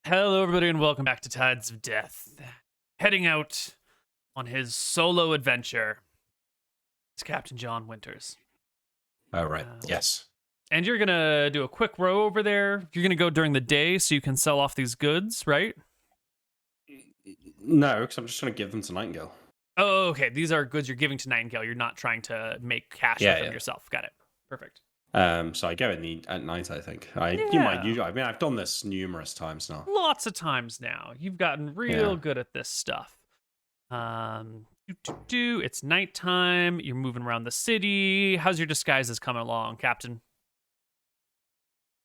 Hello, everybody, and welcome back to Tides of Death. Heading out on his solo adventure is Captain John Winters. All right. Yes. And you're going to do a quick row over there. You're going to go during the day so you can sell off these goods, right? No, because I'm just going to give them to Nightingale. Oh, okay. These are goods you're giving to Nightingale. You're not trying to make cash with them yourself. Got it. Perfect. So I go at night, I think. You might. I mean, I've done this numerous times now. Lots of times now. You've gotten real good at this stuff. It's nighttime. You're moving around the city. How's your disguises coming along, Captain?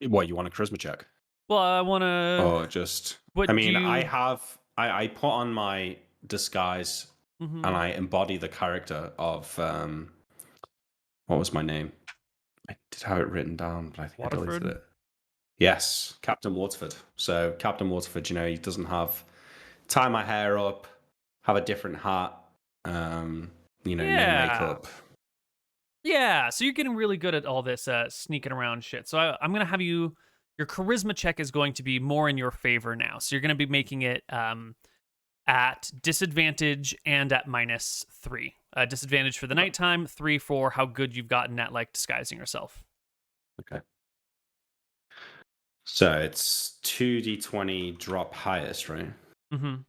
What, you want a charisma check? Well, I want to... Oh, just... I put on my disguise and I embody the character of... what was my name? I did have it written down, but I think I deleted it. Yes, Captain Waterford. So Captain Waterford, he doesn't tie my hair up, have a different hat, no makeup. Yeah, so you're getting really good at all this sneaking around shit. So I'm going to have your charisma check is going to be more in your favor now. So you're going to be making it at disadvantage and at -3. Disadvantage for the nighttime, 3 for how good you've gotten at disguising yourself. Okay. So it's 2d20 drop highest, right? Mm-hmm.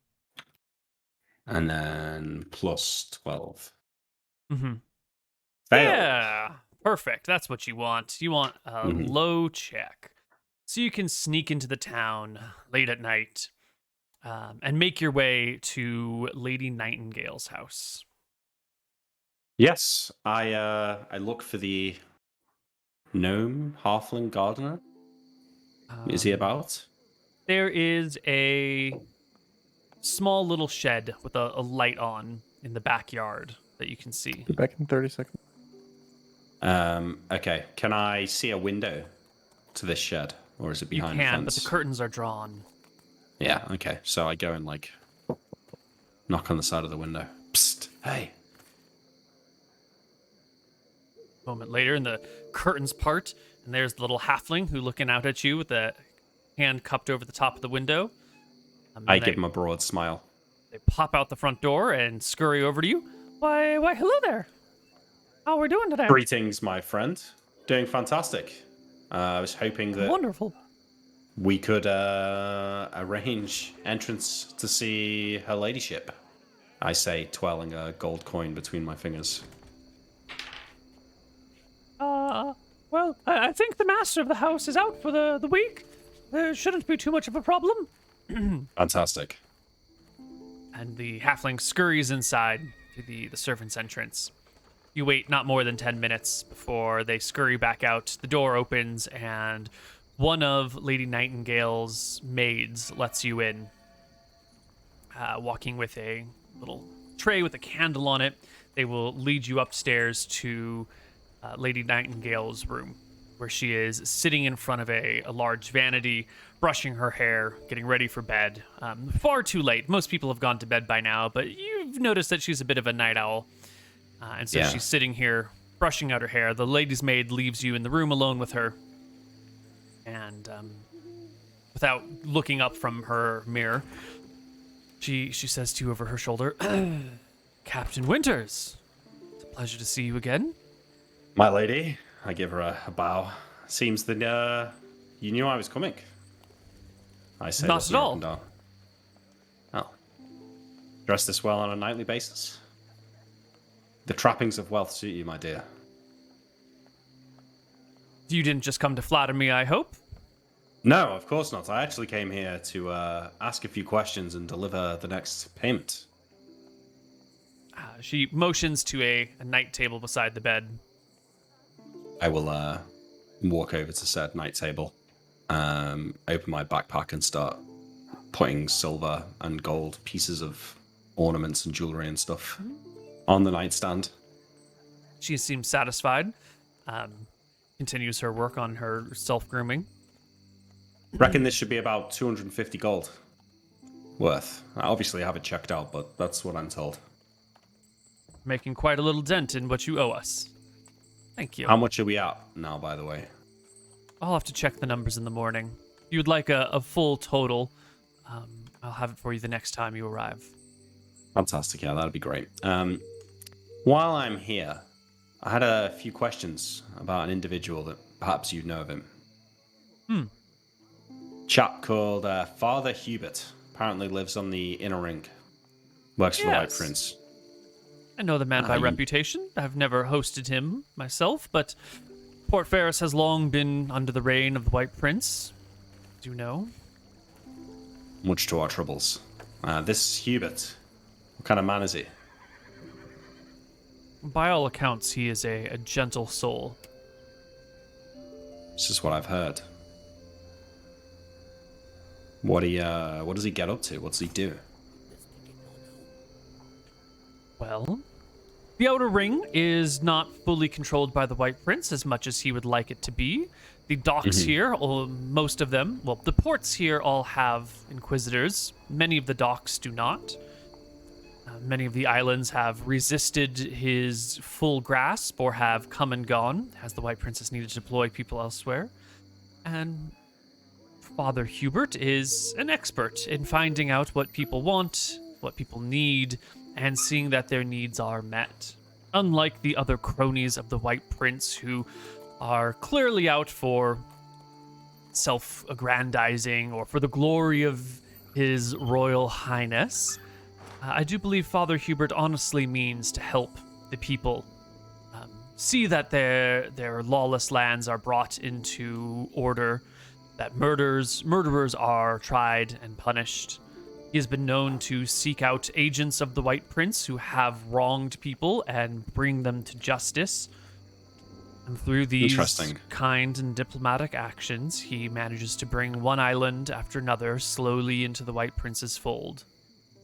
And then plus 12. Mm-hmm. Fail. Yeah, perfect. That's what you want. You want a low check. So you can sneak into the town late at night and make your way to Lady Nightingale's house. Yes, I look for the gnome halfling gardener. Is he about? There is a small little shed with a light on in the backyard that you can see. Be back in 30 seconds. Okay. Can I see a window to this shed, or is it behind the fence? But the curtains are drawn. Yeah. Okay. So I go and knock on the side of the window. Psst. Hey. A moment later, and the curtains part, and there's the little halfling who's looking out at you with a hand cupped over the top of the window. I give him a broad smile. They pop out the front door and scurry over to you. Why, hello there. How are we doing today? Greetings, my friend. Doing fantastic. I was hoping that wonderful. We could arrange entrance to see her ladyship. I say, twirling a gold coin between my fingers. Well, I think the master of the house is out for the week. There shouldn't be too much of a problem. Fantastic. And the halfling scurries inside to the servant's entrance. You wait not more than 10 minutes before they scurry back out. The door opens and one of Lady Nightingale's maids lets you in, walking with a little tray with a candle on it. They will lead you upstairs to Lady Nightingale's room, where she is sitting in front of a large vanity, brushing her hair, getting ready for bed. Far too late. Most people have gone to bed by now, but you've noticed that she's a bit of a night owl. And so she's sitting here, brushing out her hair. The lady's maid leaves you in the room alone with her. And without looking up from her mirror, she says to you over her shoulder, Captain Winters, it's a pleasure to see you again. My lady, I give her a bow. Seems that you knew I was coming. I say, not at all. Oh. Dress this well on a nightly basis? The trappings of wealth suit you, my dear. You didn't just come to flatter me, I hope? No, of course not. I actually came here to ask a few questions and deliver the next payment. She motions to a night table beside the bed. I will walk over to said night table, open my backpack and start putting silver and gold pieces of ornaments and jewelry and stuff on the nightstand. She seems satisfied. Continues her work on her self-grooming. Reckon this should be about 250 gold worth. I obviously haven't checked out, but that's what I'm told. Making quite a little dent in what you owe us. Thank you. How much are we at now, by the way? I'll have to check the numbers in the morning. If you'd like a full total, I'll have it for you the next time you arrive. Fantastic. Yeah, that'd be great. While I'm here, I had a few questions about an individual that perhaps you know of him. Chap called Father Hubert. Apparently lives on the Inner Ring. Works for the White Prince. I know the man by reputation. I've never hosted him myself, but Port Ferris has long been under the reign of the White Prince. Do you know? Much to our troubles. This Hubert, what kind of man is he? By all accounts, he is a gentle soul. This is what I've heard. What does he get up to? What does he do? Well, the Outer Ring is not fully controlled by the White Prince as much as he would like it to be. The docks here, most of them, well, the ports here all have inquisitors. Many of the docks do not. Many of the islands have resisted his full grasp or have come and gone, as the White Prince has needed to deploy people elsewhere. And Father Hubert is an expert in finding out what people want, what people need, and seeing that their needs are met. Unlike the other cronies of the White Prince who are clearly out for self-aggrandizing or for the glory of His Royal Highness, I do believe Father Hubert honestly means to help the people see that their lawless lands are brought into order, that murderers are tried and punished. He has been known to seek out agents of the White Prince who have wronged people and bring them to justice. And through these kind and diplomatic actions, he manages to bring one island after another slowly into the White Prince's fold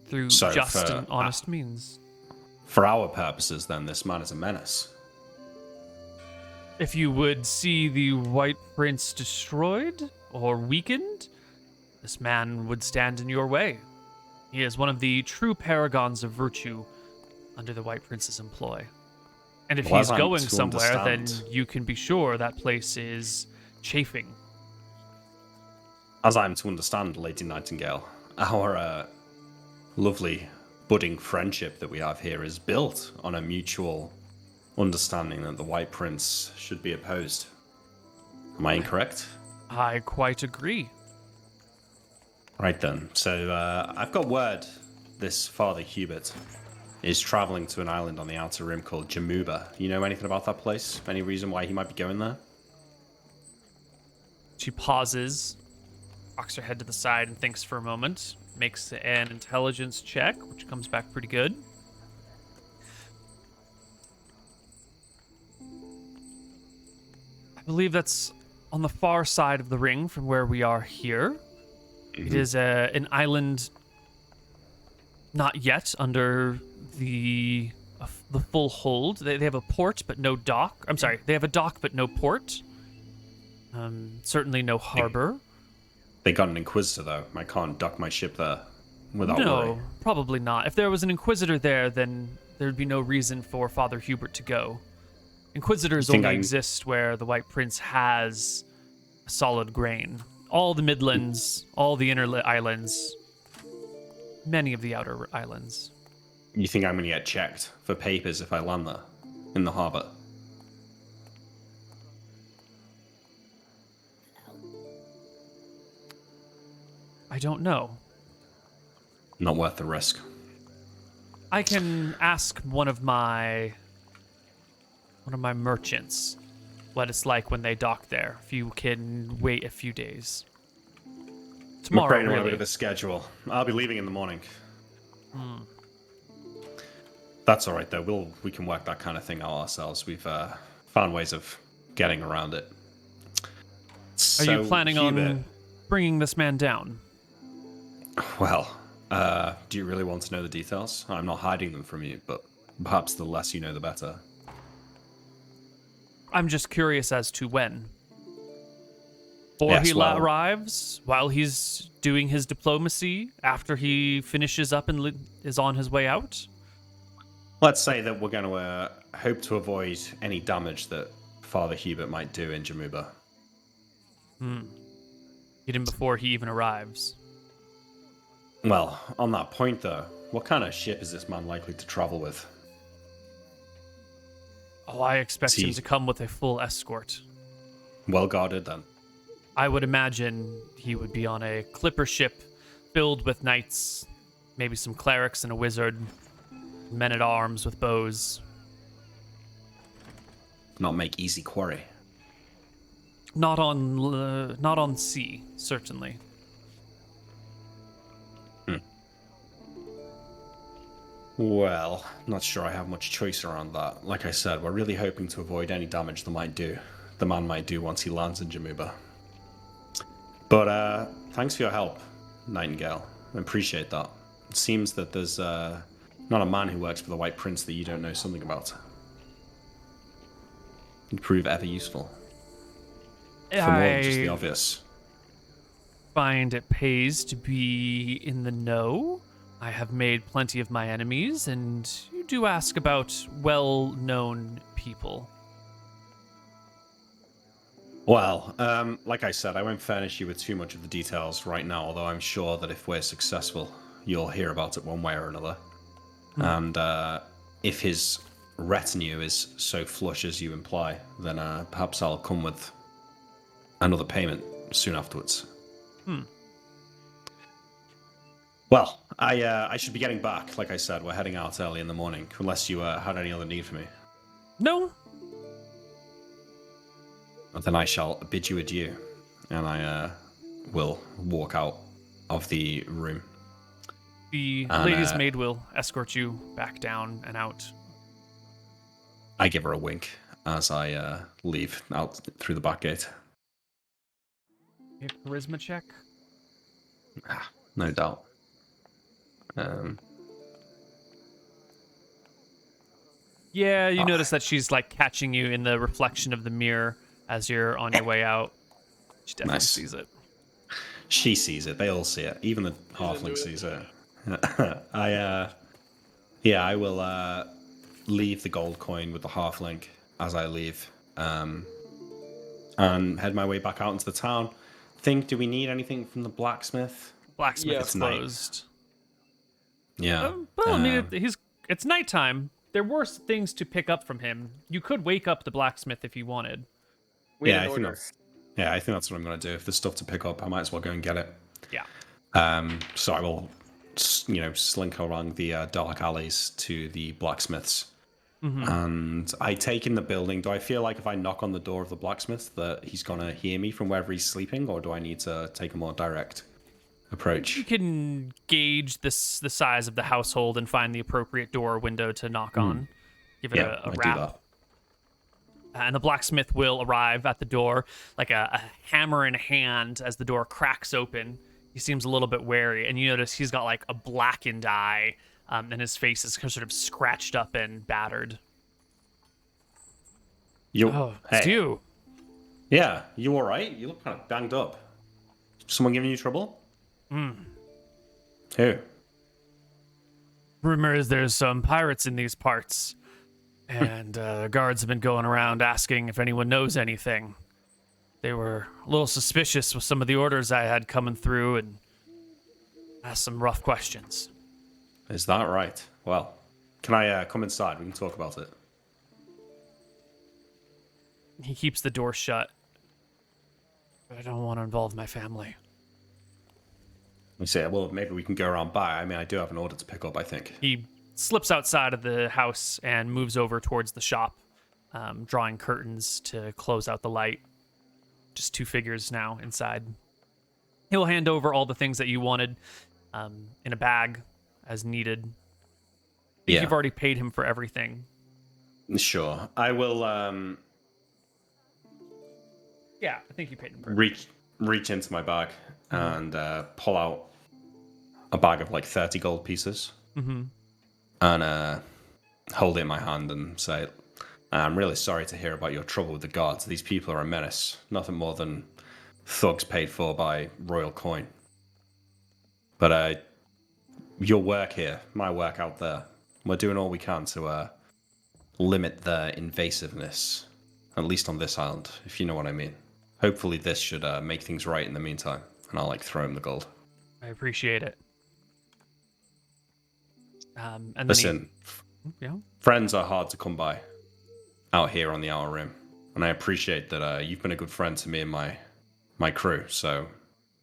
through just and honest means. For our purposes, then, this man is a menace. If you would see the White Prince destroyed or weakened, this man would stand in your way. He is one of the true paragons of virtue under the White Prince's employ. And if he's going somewhere, then you can be sure that place is chafing. As I'm to understand, Lady Nightingale, our lovely budding friendship that we have here is built on a mutual understanding that the White Prince should be opposed. Am I incorrect? I quite agree. Right then. So I've got word this Father Hubert is traveling to an island on the Outer Rim called Jamuba. You know anything about that place? Any reason why he might be going there? She pauses, rocks her head to the side and thinks for a moment, makes an intelligence check, which comes back pretty good. I believe that's on the far side of the ring from where we are here. It is an island not yet under the full hold. They have a port but no dock. I'm sorry, they have a dock but no port. Certainly no harbor. They got an Inquisitor, though. I can't dock my ship there without worry. No, probably not. If there was an Inquisitor there, then there'd be no reason for Father Hubert to go. Inquisitors only exist where the White Prince has a solid grain. All the Midlands, all the inner islands, many of the outer islands. You think I'm going to get checked for papers if I land there, in the harbour? I don't know. Not worth the risk. I can ask one of my merchants what it's like when they dock there. If you can wait a few days. Tomorrow, I'm really. A bit of a schedule. I'll be leaving in the morning. That's all right, though. We can work that kind of thing out ourselves. We've found ways of getting around it. Are you planning on bringing this man down? Well, do you really want to know the details? I'm not hiding them from you, but perhaps the less you know, the better. I'm just curious as to when. Or he arrives, while he's doing his diplomacy, after he finishes up and is on his way out? Let's say that we're going to hope to avoid any damage that Father Hubert might do in Jamuba. Get him before he even arrives. Well, on that point, though, what kind of ship is this man likely to travel with? Oh, I Is expect him he to come with a full escort. well guarded then? I would imagine he would be on a clipper ship filled with knights, maybe some clerics and a wizard, men at arms with bows. Not make easy quarry. Not on sea, certainly. Well, not sure I have much choice around that. Like I said, we're really hoping to avoid any damage the man might do once he lands in Jamuba. But thanks for your help, Nightingale. I appreciate that. It seems that there's not a man who works for the White Prince that you don't know something about. You'd prove ever useful. For more than just the obvious. Find it pays to be in the know. I have made plenty of my enemies, and you do ask about well-known people. Well, like I said, I won't furnish you with too much of the details right now, although I'm sure that if we're successful, you'll hear about it one way or another. And if his retinue is so flush as you imply, then perhaps I'll come with another payment soon afterwards. Well, I should be getting back. Like I said, we're heading out early in the morning, unless you had any other need for me. No. Then I shall bid you adieu, and I will walk out of the room. The lady's maid will escort you back down and out. I give her a wink as I leave out through the back gate. A charisma check. No doubt. Yeah, you notice that she's like catching you in the reflection of the mirror as you're on your way out. She definitely sees it. She sees it. They all see it. Even the halfling sees it. I will leave the gold coin with the halfling as I leave, and head my way back out into the town. Do we need anything from the blacksmith? Blacksmith is closed. Yeah. Well, I mean, it's nighttime. There were things to pick up from him. You could wake up the blacksmith if you wanted. I think that's what I'm going to do. If there's stuff to pick up, I might as well go and get it. Yeah. So I will, slink along the dark alleys to the blacksmith's. And I take in the building. Do I feel like if I knock on the door of the blacksmith that he's going to hear me from wherever he's sleeping, or do I need to take a more direct approach? You can gauge the size of the household and find the appropriate door or window to knock on. Give it a rap. Do that. And the blacksmith will arrive at the door, like a hammer in hand, as the door cracks open. He seems a little bit wary, and you notice he's got like a blackened eye, and his face is sort of scratched up and battered. It's you. Yeah, you all right? You look kind of banged up. Someone giving you trouble? Who? Rumor is there's some pirates in these parts, and the guards have been going around asking if anyone knows anything. They were a little suspicious with some of the orders I had coming through and asked some rough questions. Is that right? Well, can I come inside? We can talk about it. He keeps the door shut. I don't want to involve my family. We say, well, maybe we can go around by. I mean, I do have an order to pick up, I think. He slips outside of the house and moves over towards the shop, drawing curtains to close out the light. Just two figures now inside. He'll hand over all the things that you wanted in a bag as needed. I think you've already paid him for everything. Sure. I will Yeah, I think you paid him for reach into my bag and pull out a bag of like 30 gold pieces and hold it in my hand and say, I'm really sorry to hear about your trouble with the guards. These people are a menace. Nothing more than thugs paid for by royal coin. But your work here, my work out there, we're doing all we can to limit their invasiveness, at least on this island, if you know what I mean. Hopefully this should make things right in the meantime, and I'll throw him the gold. I appreciate it. And then Listen, yeah. friends are hard to come by out here on the Outer Rim, and I appreciate that you've been a good friend to me and my crew. So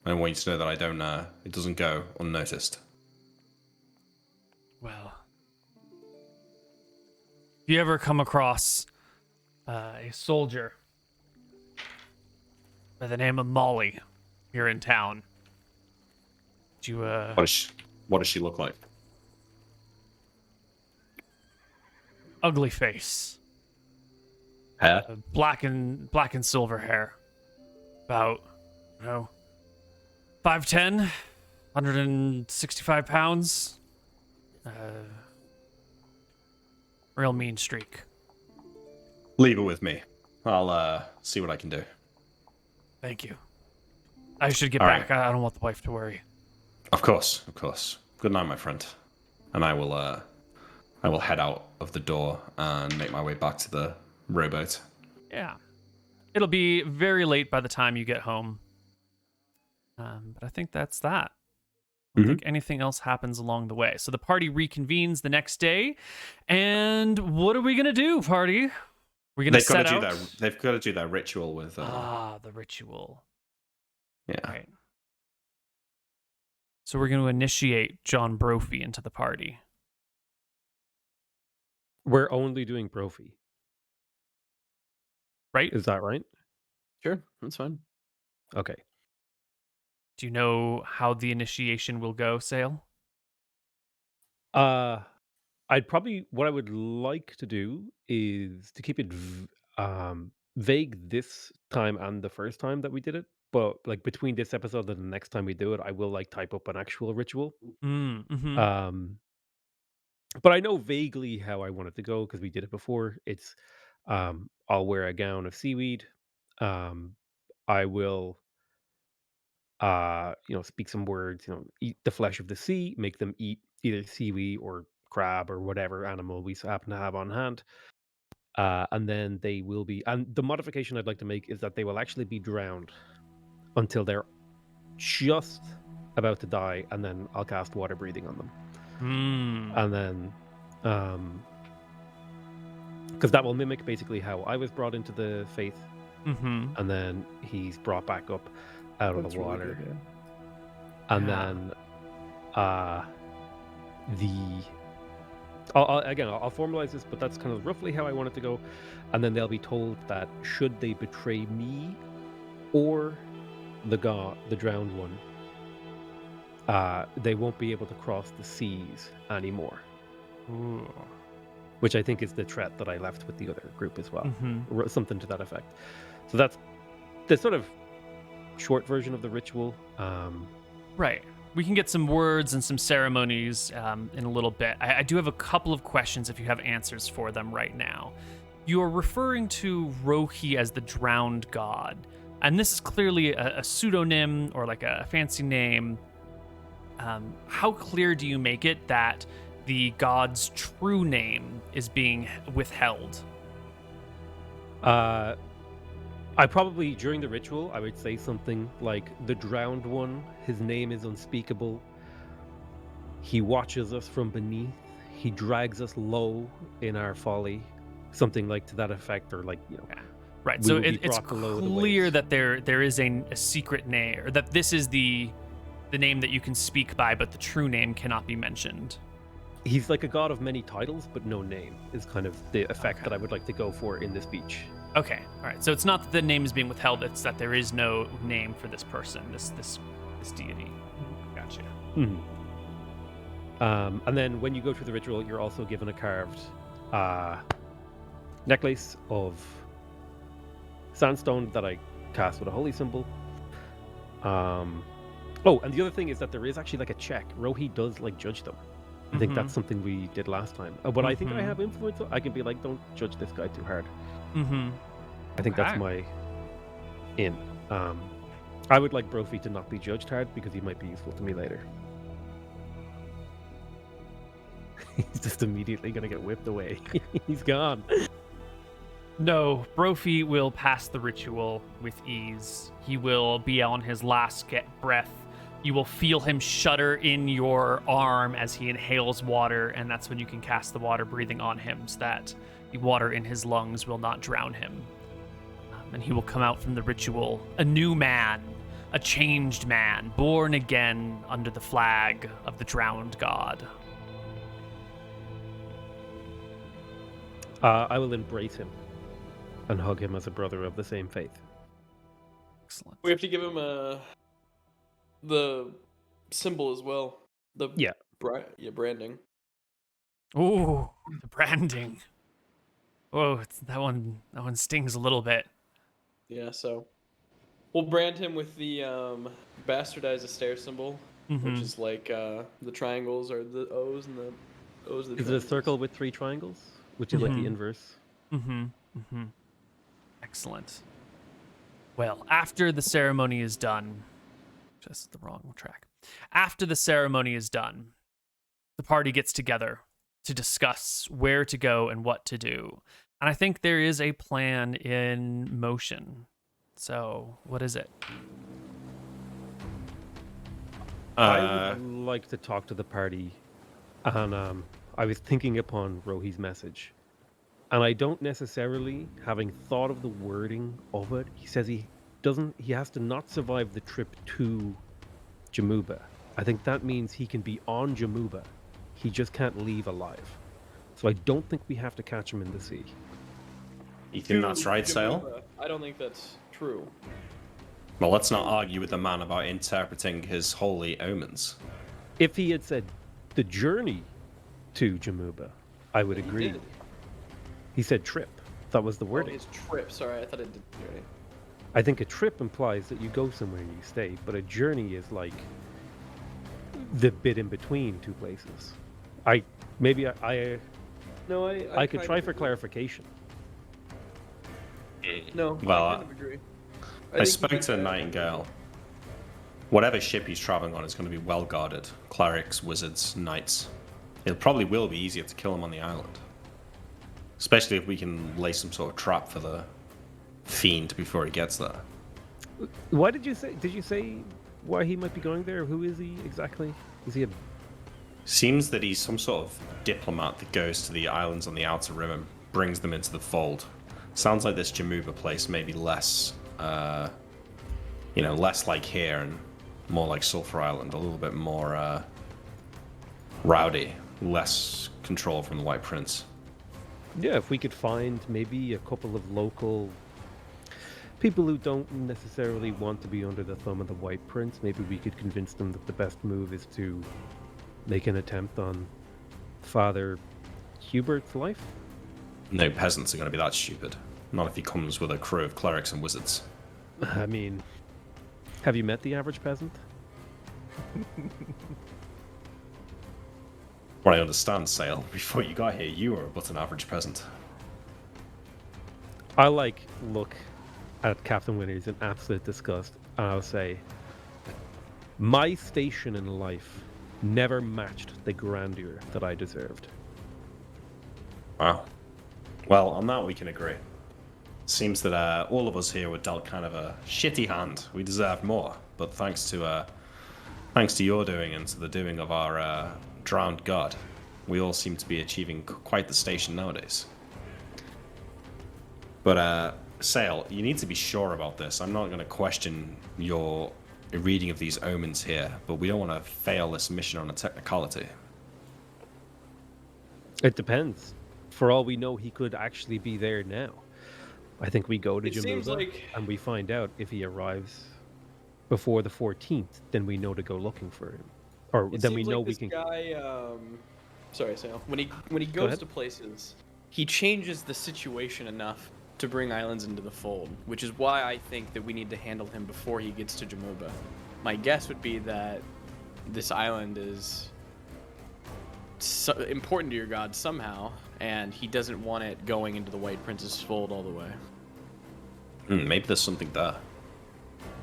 I want you to know that I don't. It doesn't go unnoticed. Well, if you ever come across a soldier by the name of Molly here in town, do you What does she look like? ugly face, Hair? black and silver hair, about 5'10", 165 pounds, real mean streak. Leave it with me. I'll see what I can do. Thank you. I should get All back. right. I don't want the wife to worry. Of course. Good night, my friend. And I will head out of the door and make my way back to the rowboat. Yeah. It'll be very late by the time you get home. But I think that's that. I don't think anything else happens along the way. So the party reconvenes the next day. And what are we going to do, party? We're going to set out? They've got to do their ritual with... the ritual. Yeah. Right. So we're going to initiate John Brophy into the party. We're only doing Brophy. Right? Is that right? Sure, that's fine. Okay. Do you know how the initiation will go, Sale? What I would like to do is to keep it vague this time and the first time that we did it, but like between this episode and the next time we do it, I will like type up an actual ritual. But I know vaguely how I want it to go because we did it before. It's I'll wear a gown of seaweed. I will speak some words, eat the flesh of the sea, make them eat either seaweed or crab or whatever animal we happen to have on hand. And then they will be, and the modification I'd like to make is that they will actually be drowned until they're just about to die, and then I'll cast water breathing on them. And then, because that will mimic basically how I was brought into the faith, and then he's brought back up out of the water. Really good, yeah. And then, I'll formalize this, but that's kind of roughly how I want it to go. And then they'll be told that should they betray me or the drowned one, they won't be able to cross the seas anymore. Ooh. Which I think is the threat that I left with the other group as well. Something to that effect. So that's the sort of short version of the ritual. Right. We can get some words and some ceremonies in a little bit. I do have a couple of questions if you have answers for them right now. You are referring to Rho-ei as the drowned god, and this is clearly a pseudonym or like a fancy name. How clear do you make it that the god's true name is being withheld? I probably, during the ritual, I would say something like, the drowned one, his name is unspeakable. He watches us from beneath. He drags us low in our folly. Something like to that effect, or like, Yeah. Right, so it's clear that there is a secret name, or that this is the name that you can speak by, but the true name cannot be mentioned. He's like a god of many titles, but no name is kind of the effect that I would like to go for in this speech. Okay, all right. So it's not that the name is being withheld; it's that there is no name for this person, this deity. Gotcha. And then when you go through the ritual, you're also given a carved necklace of sandstone that I cast with a holy symbol. Oh, and the other thing is that there is actually like a check. Rho-ei does like judge them. I think that's something we did last time. But I think I have influence. I can be like, don't judge this guy too hard. I think that's my in. I would like Brophy to not be judged hard because he might be useful to me later. He's just immediately going to get whipped away. He's gone. No, Brophy will pass the ritual with ease. He will be on his last breath You will feel him shudder in your arm as he inhales water, and that's when you can cast the water breathing on him so that the water in his lungs will not drown him. And he will come out from the ritual a new man, a changed man, born again under the flag of the drowned god. I will embrace him and hug him as a brother of the same faith. Excellent. We have to give him the symbol as well. Branding. Ooh, the branding. Oh, that one stings a little bit. Yeah, so we'll brand him with the bastardized stair symbol, which is like the triangles are the O's and the O's are the Is it a circle with 3 triangles? Which is like the inverse. Excellent. Well, after the ceremony is done, just the wrong track. After the ceremony is done, the party gets together to discuss where to go and what to do. And I think there is a plan in motion. So, what is it? I would like to talk to the party, and I was thinking upon Rho-ei's message, and I don't necessarily, having thought of the wording of it, he says he has to not survive the trip to Jamuba. I think that means he can be on Jamuba. He just can't leave alive. So I don't think we have to catch him in the sea. You think that's right, Sale? I don't think that's true. Well, let's not argue with the man about interpreting his holy omens. If he had said the journey to Jamuba, I would agree. Did. He said trip. That was the Oh, wording. his trip. Sorry, I thought it did journey. I think a trip implies that you go somewhere and you stay, but a journey is like the bit in between 2 places. I could try for clarification. No, Well, I kind of agree. I spoke to Nightingale. Whatever ship he's traveling on is going to be well guarded. Clerics, wizards, knights. It probably will be easier to kill him on the island. Especially if we can lay some sort of trap for the fiend before he gets there. Why did you say why he might be going there? Who is he exactly? Is he a... Seems that he's some sort of diplomat that goes to the islands on the outer rim and brings them into the fold. Sounds like this Jamuba place may be less, less like here and more like Sulphur Island, a little bit more rowdy, less control from the White Prince. Yeah, if we could find maybe a couple of local people who don't necessarily want to be under the thumb of the White Prince, maybe we could convince them that the best move is to make an attempt on Father Hubert's life. No peasants are going to be that stupid. Not if he comes with a crew of clerics and wizards. I mean, have you met the average peasant? What I understand, Sale, before you got here, you were but an average peasant. I look at Captain Winters in absolute disgust, and I'll say, my station in life never matched the grandeur that I deserved. Wow. Well, on that we can agree. Seems that all of us here were dealt kind of a shitty hand. We deserved more, but thanks to your doing and to the doing of our drowned god, we all seem to be achieving quite the station nowadays. But Sale, you need to be sure about this. I'm not going to question your reading of these omens here, but we don't want to fail this mission on a technicality. It depends. For all we know, he could actually be there now. I think we go to Jamuba and we find out if he arrives before the 14th, then we know to go looking for him. Or then we know we can... Guy, sorry, Sal. When he goes to places, he changes the situation enough to bring islands into the fold, which is why I think that we need to handle him before he gets to Jamuba. My guess would be that this island is important to your god somehow, and he doesn't want it going into the White Prince's fold all the way. Maybe there's something there.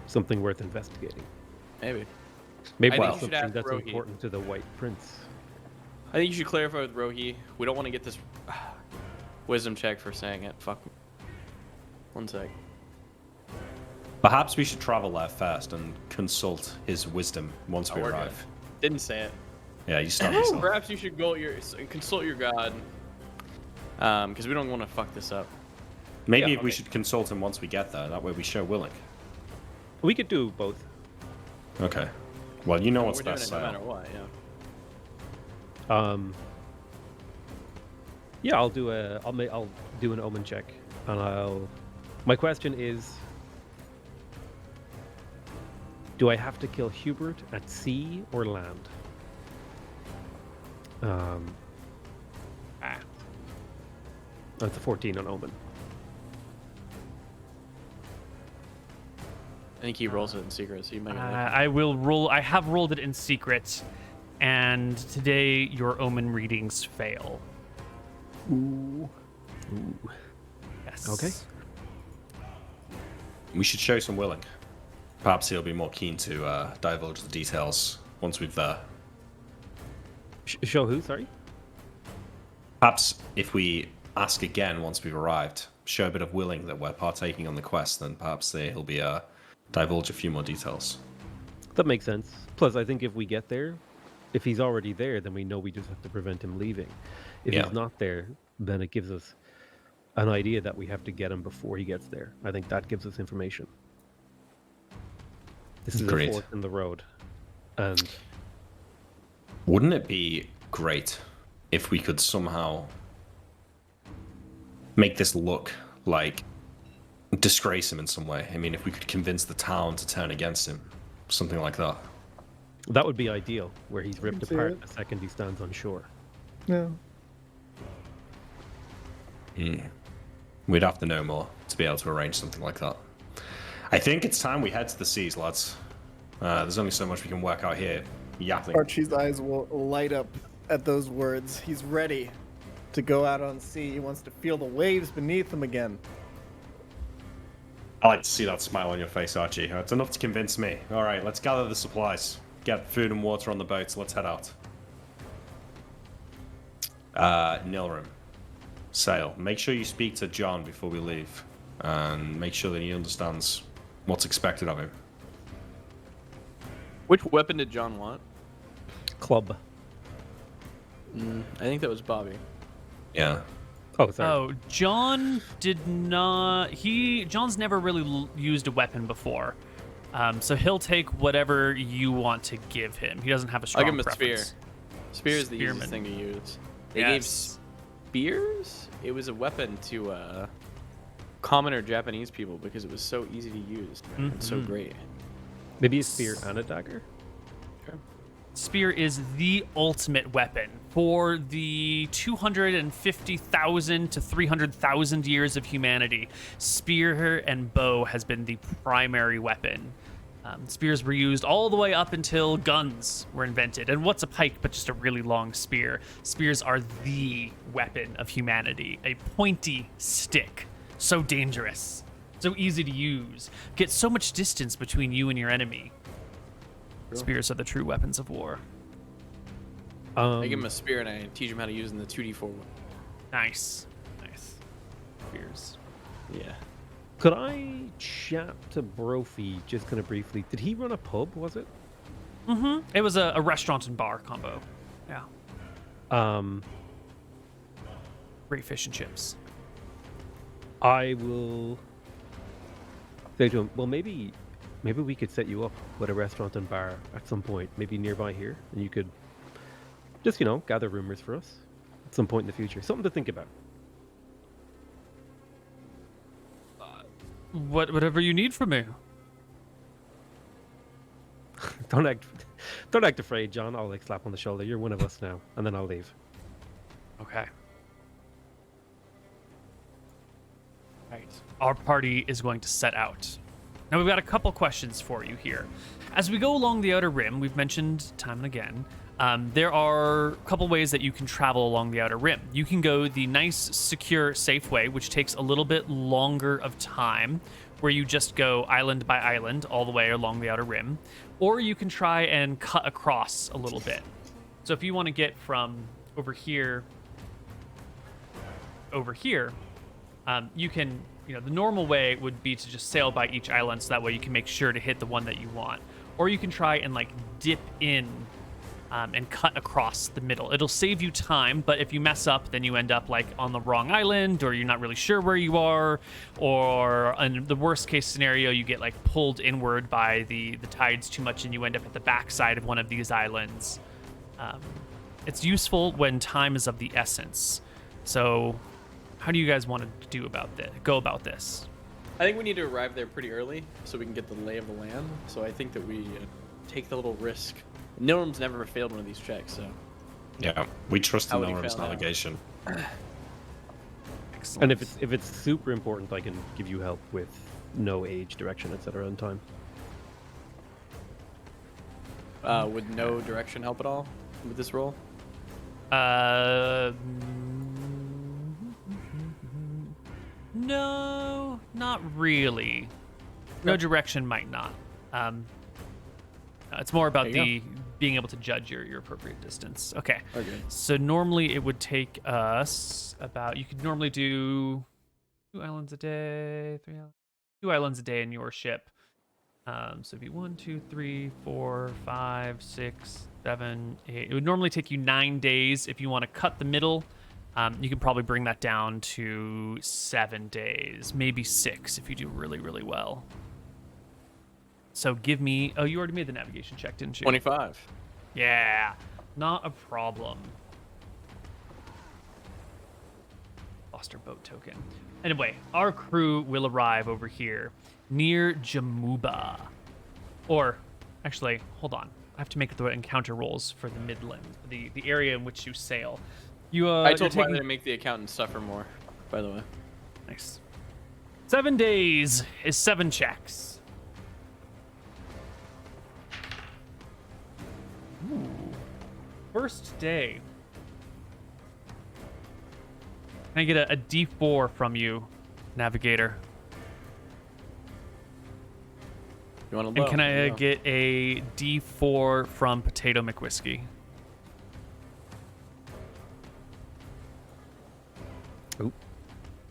Something worth investigating. Maybe Something that's Rho-ei. important to the White Prince. I think you should clarify with Rho-ei. We don't want to get this wisdom check for saying it. Fuck. 1 sec. Perhaps we should travel there first and consult his wisdom once we arrive. Didn't say it. Yeah, you start yourself. Perhaps you should consult your god, because we don't want to fuck this up. Maybe we should consult him once we get there. That way we show willing. We could do both. Okay. Well, you know what's We're doing best. it no matter what. Yeah. Yeah, I'll do an omen check, and my question is, do I have to kill Hubert at sea or land? That's a 14 on omen. I think he rolls it in secret, so you might. I will roll. I have rolled it in secret, and today your omen readings fail. Ooh. Yes. Okay. We should show some willing. Perhaps he'll be more keen to divulge the details once we've there. Show who? Sorry. Perhaps if we ask again once we've arrived, show a bit of willing that we're partaking on the quest, then perhaps he'll be divulge a few more details. That makes sense. Plus, I think if we get there, if he's already there, then we know we just have to prevent him leaving. If he's not there, then it gives us an idea that we have to get him before he gets there. I think that gives us information. This is a fork in the road. And wouldn't it be great if we could somehow make this look like disgrace him in some way? I mean, if we could convince the town to turn against him, something like that. That would be ideal, where he's ripped apart the second he stands on shore. Yeah. We'd have to know more to be able to arrange something like that. I think it's time we head to the seas, lads. There's only so much we can work out here. Yapping. Archie's eyes will light up at those words. He's ready to go out on sea. He wants to feel the waves beneath him again. I like to see that smile on your face, Archie. It's enough to convince me. All right, let's gather the supplies. Get food and water on the boats. Let's head out. Neal room. Sail. Make sure you speak to John before we leave. And make sure that he understands what's expected of him. Which weapon did John want? Club. I think that was Bobby. Yeah. Oh, sorry. Oh, John did not. John's never really used a weapon before, so he'll take whatever you want to give him. He doesn't have a strong I'll give him a preference. spear. Spear is the Spearman. easiest thing to use. They gave spears? It was a weapon to common or Japanese people because it was so easy to use and so great. Maybe a spear and a dagger? Okay. Spear is the ultimate weapon. For the 250,000 to 300,000 years of humanity, spear and bow has been the primary weapon. Spears were used all the way up until guns were invented. And what's a pike but just a really long spear? Spears are the weapon of humanity. A pointy stick. So dangerous. So easy to use. Get so much distance between you and your enemy. Spears are the true weapons of war. I give him a spear and I teach him how to use in the 2d4 one. Nice. Nice. Spears. Yeah. Could I chat to Brophy just kind of briefly? Did he run a pub, was it? Mm-hmm. It was a restaurant and bar combo. Yeah. Great fish and chips. I will say to him, well, maybe we could set you up with a restaurant and bar at some point, maybe nearby here, and you could just, gather rumors for us at some point in the future. Something to think about. Whatever you need from me. Don't act afraid, John. I'll slap on the shoulder. You're one of us now, and then I'll leave. Okay. Right. Our party is going to set out. Now we've got a couple questions for you here. As we go along the Outer Rim, we've mentioned time and again, there are a couple ways that you can travel along the Outer Rim. You can go the nice, secure, safe way, which takes a little bit longer of time, where you just go island by island all the way along the Outer Rim. Or you can try and cut across a little bit. So if you want to get from over here, you can, the normal way would be to just sail by each island, so that way you can make sure to hit the one that you want. Or you can try and like dip in and cut across the middle. It'll save you time, but if you mess up, then you end up like on the wrong island, or you're not really sure where you are, or in the worst case scenario, you get like pulled inward by the tides too much and you end up at the backside of one of these islands. It's useful when time is of the essence. So how do you guys want to go about this? I think we need to arrive there pretty early so we can get the lay of the land. So I think that we take the little risk. Nilrum's never failed one of these checks, so. Yeah, we trust in How would he Nilrum's fail now? navigation. Excellent. And if it's super important, I can give you help with no age, direction, etc. and time. Would no direction help at all with this roll? No, not really. No direction might not. It's more about There you being able to judge your appropriate distance. Okay. Okay. So normally it would take us about, you could normally do 2 islands a day, 3 islands, 2 islands a day in your ship. So it'd be 1, 2, 3, 4, 5, 6, 7, 8. It would normally take you 9 days. If you want to cut the middle, you can probably bring that down to 7 days, maybe 6 if you do really, really well. So give me... Oh, you already made the navigation check, didn't you? 25. Yeah, not a problem. Lost our boat token. Anyway, our crew will arrive over here near Jamuba. Or, actually, hold on. I have to make the encounter rolls for the Midland, the area in which you sail. I told Wiley to make the accountant suffer more, by the way. Nice. 7 days is 7 checks. Ooh. First day. Can I get a D4 from you, Navigator? You want to And can I get a D4 from PotatoMcWhiskey? Oop.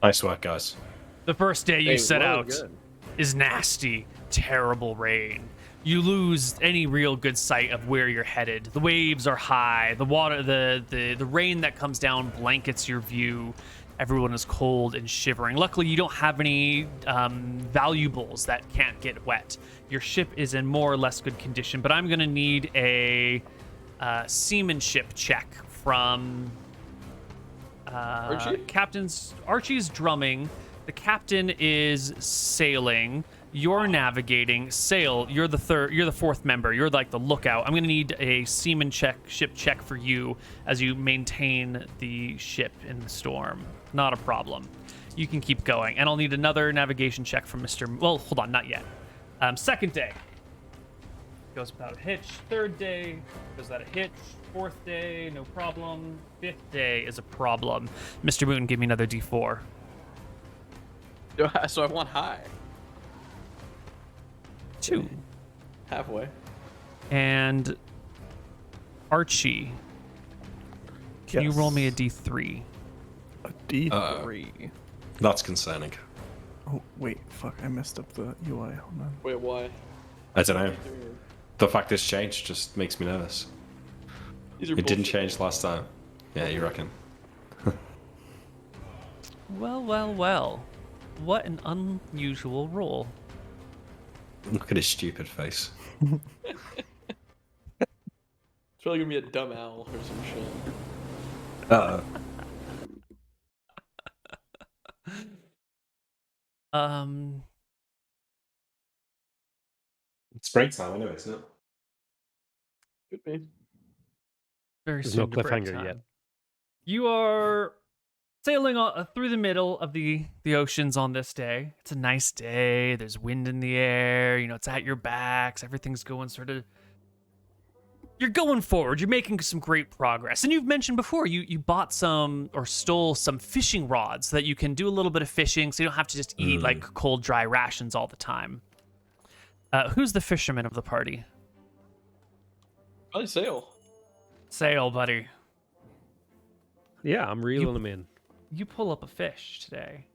Nice work, guys. The first day you set really out good. is nasty, terrible rain. You lose any real good sight of where you're headed. The waves are high. The water, the rain that comes down blankets your view. Everyone is cold and shivering. Luckily, you don't have any valuables that can't get wet. Your ship is in more or less good condition, but I'm going to need a seamanship check from Archie? Archie's drumming. The captain is sailing. You're navigating. Sail. You're the third. You're the fourth member. You're like the lookout. I'm gonna need a ship check for you as you maintain the ship in the storm. Not a problem. You can keep going, and I'll need another navigation check from Mr. Well, hold on, not yet. Second day goes without a hitch. Third day goes without a hitch. Fourth day, no problem. Fifth day is a problem. Mr. Moon, give me another D4. So I want high. 2. Halfway. And Archie, can you Yes. roll me a D3? A D3. That's concerning. Oh, wait, fuck, I messed up the UI. Hold on. Wait, why? I don't know. The fact it's changed just makes me nervous. These are It didn't bullshit. change last time. Yeah, you reckon? Well, well, well. What an unusual roll. Look at his stupid face. It's probably gonna be a dumb owl or some shit. It's springtime anyway, isn't it? Could be. Very There's soon no to break cliffhanger time. yet. You are sailing through the middle of the oceans on this day. It's a nice day. There's wind in the air. It's at your backs. Everything's going sort of... You're going forward. You're making some great progress. And you've mentioned before, you bought some or stole some fishing rods so that you can do a little bit of fishing so you don't have to just eat like cold, dry rations all the time. Who's the fisherman of the party? Probably sail. Sail, buddy. Yeah, I'm reeling them in. You pull up a fish today.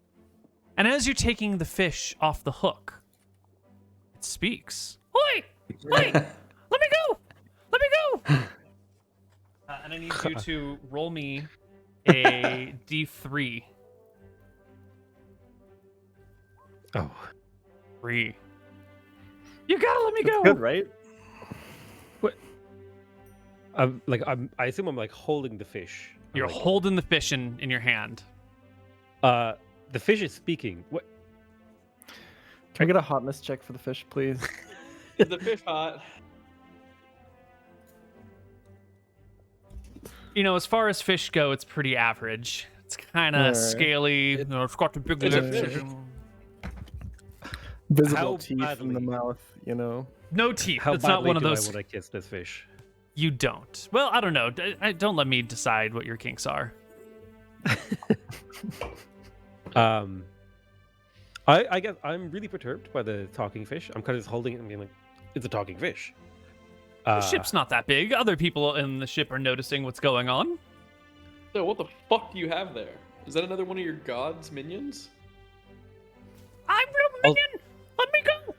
And as you're taking the fish off the hook, it speaks. Oi! Oi! Let me go! Let me go! And I need you to roll me a d3. Oh. 3. You gotta let me That's go! good, right? I assume I'm like holding the fish. You're like, holding the fish in your hand. the fish is speaking. What? Can I get a hotness check for the fish, please? Is the fish hot? You know, as far as fish go, it's pretty average. It's kind of Alright. scaly. It's got the big It's a lips. fish. Visible How teeth in badly? the mouth, you know. No teeth. How It's not badly one of do those. I want to kiss this fish? You don't. Well, I don't know. Don't let me decide what your kinks are. I guess I'm really perturbed by the talking fish. I'm kind of just holding it and being like, it's a talking fish. The ship's not that big. Other people in the ship are noticing what's going on. So what the fuck do you have there? Is that another one of your god's minions? I'm no minion. Let me go.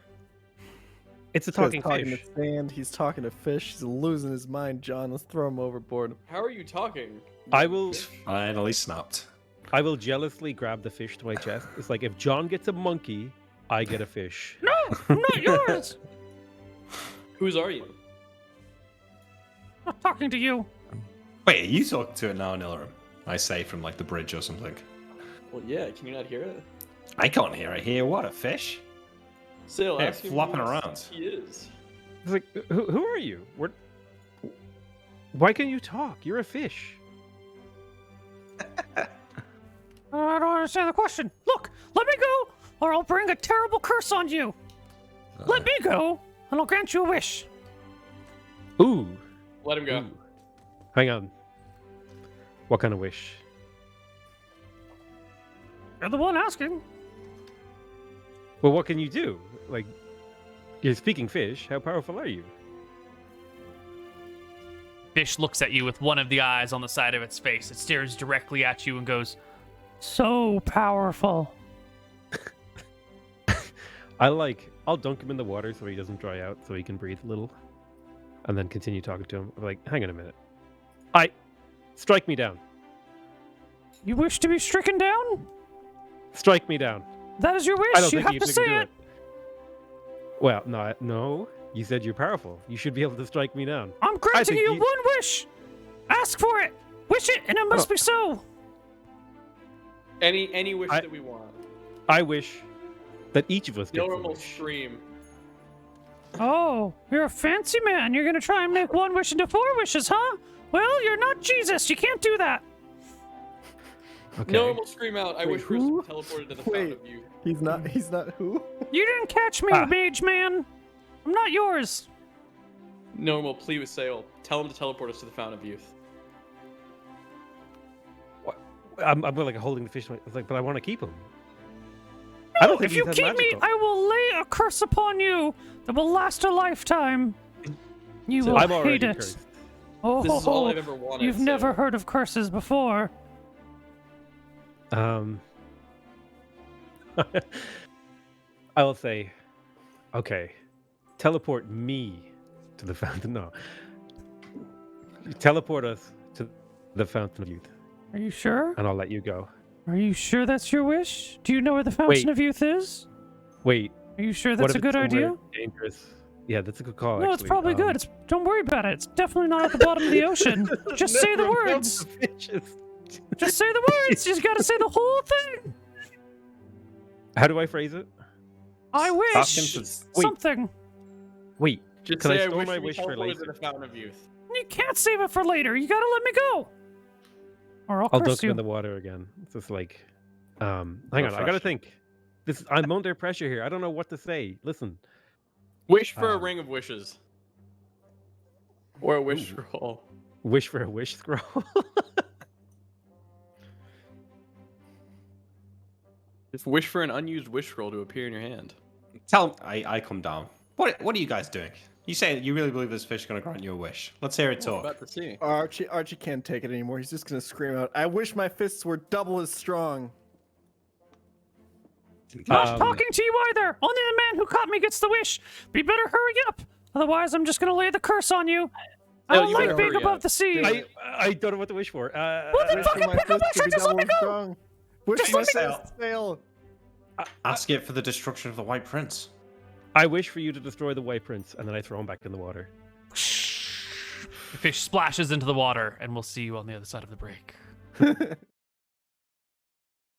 It's a This guy's talking talking fish. to sand. He's talking to fish. He's losing his mind, John. Let's throw him overboard. How are you talking? I will Finally snapped. I will jealously grab the fish to my chest. It's like if John gets a monkey, I get a fish. No, I'm not yours. Whose are you? I'm not talking to you. Wait, are you talking to it now, Nilarum? I say from like the bridge or something. Well, yeah. Can you not hear it? I can't hear it here. What, a fish? Sail, Yeah, ask him flopping who around. he is. It's like, who are you? Why can you talk? You're a fish. I don't understand the question. Look, let me go, or I'll bring a terrible curse on you. Let me go, and I'll grant you a wish. Ooh. Let him go. Ooh. Hang on. What kind of wish? You're the one asking. Well, what can you do? Like, you're speaking fish. How powerful are you? Fish looks at you with one of the eyes on the side of its face. It stares directly at you and goes, "So powerful." I'll dunk him in the water so he doesn't dry out, so he can breathe a little, and then continue talking to him. I'm like, hang on a minute. Strike me down. You wish to be stricken down? Strike me down. That is your I wish. don't You think have to can say do it. Well, no. You said you're powerful. You should be able to strike me down. I'm granting think you you- one wish. Ask for it. Wish it, and it must be so. Any wish that we want. I wish that each of us gets a Normal wish. stream. Oh, you're a fancy man. You're gonna try and make one wish into 4 wishes, huh? Well, you're not Jesus. You can't do that. Okay. Normal scream out. I Wait, wish Chris who? teleported to the Wait. fountain of youth. He's not who? You didn't catch me, mage man. I'm not yours. Normal plea with Sail. Tell him to teleport us to the fountain of youth. I'm like holding the fish. It's like, but I want to keep him. I don't think If you he's keep that me, magical. I will lay a curse upon you that will last a lifetime. You So will I'm already hate it. cursed. Oh, This is all I've ever wanted. you've Sail. never heard of curses before. I will say, okay, teleport me to the fountain. No, teleport us to the fountain of youth, Are you sure? and I'll let you go. Are you sure that's your wish? Do you know where the fountain Wait. of youth is? Wait, Are you sure what that's if a it's good idea? somewhere dangerous? Yeah, that's a good call. No, it's actually. probably good. Don't worry about it. It's definitely not at the bottom of the ocean. Just say the words. Just say the words. You just gotta say the whole thing. How do I phrase it? I wish him to- something. Wait, Just can say I store wish my to be wish for teleported later? to the fountain of youth. You can't save it for later. You gotta let me go. Or I'll I'll curse dunk him you. in the water again. It's just like, hang on, I gotta think. I'm under pressure here. I don't know what to say. Listen, Wish for a Um, ring of wishes. Or a wish Ooh. scroll. wish for a wish scroll. Just wish for an unused wish scroll to appear in your hand. Tell him I come down. What are you guys doing? You say you really believe this fish is going to grant you a wish. Let's hear it We're talk. about to see. Archie can't take it anymore. He's just gonna scream out, "I wish my fists were double as strong." Not talking to you either. Only the man who caught me gets the wish. Be better hurry up. Otherwise, I'm just going to lay the curse on you. I don't like being above the sea. I don't know what to wish for. Well, then fucking pick up my shirt. Just let me go. Wish myself sail. Ask it for the destruction of the White Prince. I wish for you to destroy the White Prince, and then I throw him back in the water. The fish splashes into the water, and we'll see you on the other side of the break.